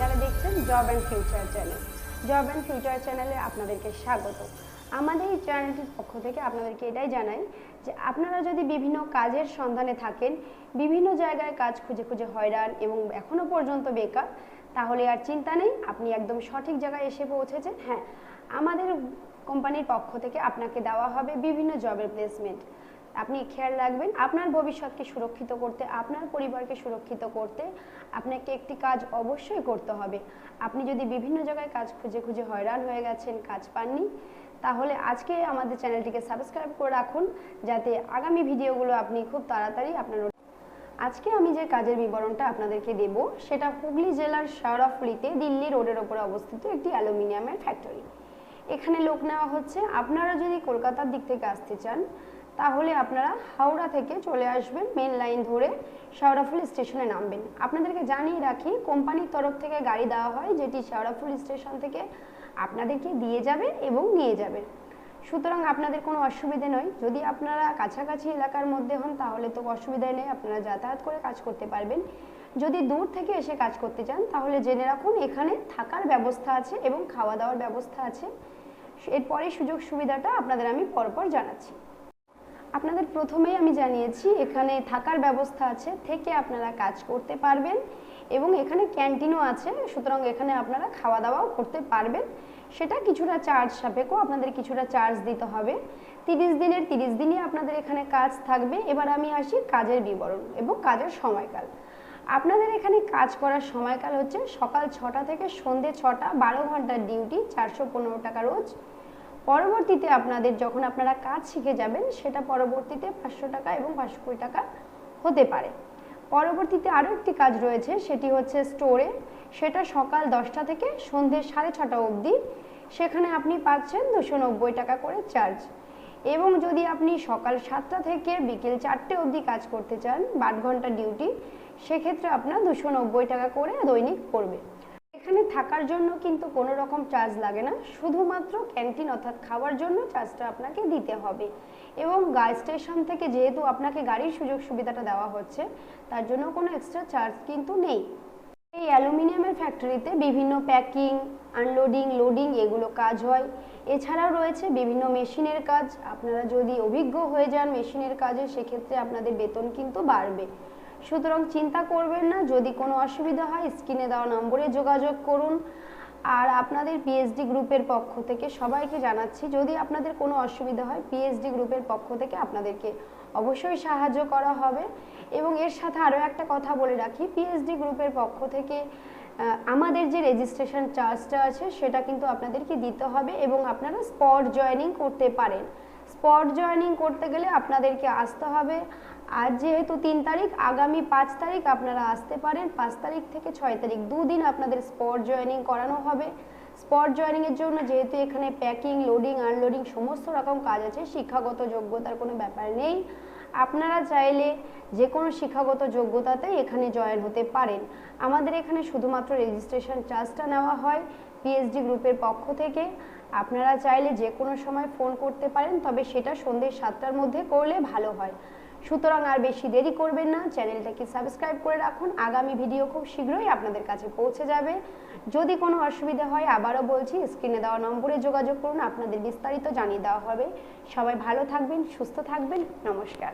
আপনারা দেখছেন job and future channel. Job and future চ্যানেলে আপনাদেরকে স্বাগত। আমাদের এই চ্যানেলটির পক্ষ থেকে আপনাদেরকে এটাই জানাই যে আপনারা যদি বিভিন্ন কাজের সন্ধানে থাকেন, বিভিন্ন জায়গায় কাজ খুঁজে খুঁজে হয়রান এবং এখনও পর্যন্ত বেকার, তাহলে আর চিন্তা নেই, আপনি একদম সঠিক জায়গায় এসে পৌঁছেছেন। হ্যাঁ, আমাদের কোম্পানির পক্ষ থেকে আপনাকে দেওয়া হবে বিভিন্ন জবের প্লেসমেন্ট। আপনি খেয়াল রাখবেন, আপনার ভবিষ্যৎকে সুরক্ষিত করতে, আপনার পরিবারকে সুরক্ষিত করতে আপনাকে একটি কাজ অবশ্যই করতে হবে। আপনি যদি বিভিন্ন জায়গায় কাজ খুঁজে খুঁজে হয়রান হয়ে গেছেন, কাজ পাননি, তাহলে আজকে আমাদের চ্যানেলটিকে সাবস্ক্রাইব করে রাখুন, যাতে আগামী ভিডিওগুলো আপনি খুব তাড়াতাড়ি আপনার। আজকে আমি যে কাজের বিবরণটা আপনাদেরকে দেব সেটা হুগলি জেলার শেওড়াফুলিতে দিল্লি রোডের ওপরে অবস্থিত একটি অ্যালুমিনিয়ামের ফ্যাক্টরি। এখানে লোক নেওয়া হচ্ছে। আপনারা যদি কলকাতার দিক থেকে আসতে চান, তাহলে আপনারা হাওড়া থেকে চলে আসবেন, মেন লাইন ধরে শেওড়াফুলি স্টেশনে নামবেন। আপনাদেরকে জানিয়ে রাখি, কোম্পানির তরফ থেকে গাড়ি দেওয়া হয়, যেটি শেওড়াফুলি স্টেশন থেকে আপনাদেরকে দিয়ে যাবে এবং নিয়ে যাবে। সুতরাং আপনাদের কোনো অসুবিধে নয়। যদি আপনারা কাছাকাছি এলাকার মধ্যে হন, তাহলে তো অসুবিধাই নেই, আপনারা যাতায়াত করে কাজ করতে পারবেন। যদি দূর থেকে এসে কাজ করতে চান, তাহলে জেনে রাখুন এখানে থাকার ব্যবস্থা আছে এবং খাওয়া দাওয়ার ব্যবস্থা আছে। এরপরে সুযোগ সুবিধাটা আপনাদের আমি পরপর জানাচ্ছি। আপনাদের প্রথমেই আমি জানিয়েছি এখানে থাকার ব্যবস্থা আছে, থেকে আপনারা কাজ করতে পারবেন এবং এখানে ক্যান্টিনও আছে। সুতরাং এখানে আপনারা খাওয়া দাওয়াও করতে পারবেন। সেটা কিছুটা চার্জ সাপেক্ষ, আপনাদের কিছুটা চার্জ দিতে হবে। 30 দিনের 30 দিনই আপনাদের এখানে কাজ থাকবে। এবার আমি আসি কাজের বিবরণ এবং কাজের সময়কাল। আপনাদের এখানে কাজ করার সময়কাল হচ্ছে সকাল 6টা থেকে সন্ধ্যে 6টা, 12 ঘন্টার ডিউটি, 415 টাকা রোজ। পরবর্তীতে আপনাদের যখন আপনারা কাজ শিখে যাবেন, সেটা পরবর্তীতে 500 টাকা এবং 520 টাকা হতে পারে। পরবর্তীতে আরও একটি কাজ রয়েছে, সেটি হচ্ছে স্টোরে। সেটা সকাল 10টা থেকে সন্ধ্যে 6:30 অবধি। সেখানে আপনি পাচ্ছেন 290 টাকা করে চার্জ। এবং যদি আপনি সকাল 7টা থেকে বিকেল 4টে অবধি কাজ করতে চান, 12 ঘন্টা ডিউটি, সেক্ষেত্রে আপনার 290 টাকা করে দৈনিক পড়বে। এখানে থাকার জন্য কিন্তু কোনো রকম চার্জ লাগে না, শুধুমাত্র ক্যান্টিন অর্থাৎ খাওয়ার জন্য চার্জটা আপনাকে দিতে হবে। এবং স্টেশন থেকে যেহেতু আপনাকে গাড়ির সুযোগ সুবিধাটা দেওয়া হচ্ছে, তার জন্য কোনো এক্সট্রা চার্জ কিন্তু নেই। এই অ্যালুমিনিয়ামের ফ্যাক্টরিতে বিভিন্ন প্যাকিং, আনলোডিং, লোডিং এগুলো কাজ হয়। এছাড়াও রয়েছে বিভিন্ন মেশিনের কাজ। আপনারা যদি অভিজ্ঞ হয়ে যান মেশিনের কাজে, সেক্ষেত্রে আপনাদের বেতন কিন্তু বাড়বে। সুতরাং চিন্তা করবেন না, যদি কোনো অসুবিধা হয় স্ক্রিনে দেওয়া নম্বরে যোগাযোগ করুন। আর আপনাদের পিএইচডি গ্রুপের পক্ষ থেকে সবাইকে জানাচ্ছি, যদি আপনাদের কোনো অসুবিধা হয়, পিএইচডি গ্রুপের পক্ষ থেকে আপনাদেরকে অবশ্যই সাহায্য করা হবে। এবং এর সাথে আরও একটা কথা বলে রাখি, পিএইচডি গ্রুপের পক্ষ থেকে আমাদের যে রেজিস্ট্রেশন চার্জটা আছে, সেটা কিন্তু আপনাদেরকে দিতে হবে এবং আপনারা স্পট জয়েনিং করতে পারেন। স্পট জয়েনিং করতে গেলে আপনাদেরকে আসতে হবে। আজ যেহেতু 3 তারিখ, আগামী 5 তারিখ আপনারা আসতে পারেন। 5 তারিখ থেকে 6 তারিখ 2 দিন আপনাদের স্পট জয়েনিং করানো হবে। স্পট জয়েনিংয়ের জন্য যেহেতু এখানে প্যাকিং, লোডিং, আনলোডিং সমস্ত রকম কাজ আছে, শিক্ষাগত যোগ্যতার কোনো ব্যাপার নেই। আপনারা চাইলে যে কোনো শিক্ষাগত যোগ্যতাতেই এখানে জয়েন হতে পারেন। আমাদের এখানে শুধুমাত্র রেজিস্ট্রেশন চার্জটা নেওয়া হয় পিএইচডি গ্রুপের পক্ষ থেকে। আপনারা চাইলে যে কোনো সময় ফোন করতে পারেন, তবে সেটা সন্ধ্যে 7টার মধ্যে করলে ভালো হয়। সুতরাং আর বেশি দেরি করবেন না, চ্যানেলটাকে সাবস্ক্রাইব করে রাখুন। আগামী ভিডিও খুব শীঘ্রই আপনাদের কাছে পৌঁছে যাবে। যদি কোনো অসুবিধা হয়, আবারও বলছি, স্ক্রিনে দেওয়া নম্বরে যোগাযোগ করুন, আপনাদের বিস্তারিত জানিয়ে দেওয়া হবে। সবাই ভালো থাকবেন, সুস্থ থাকবেন। নমস্কার।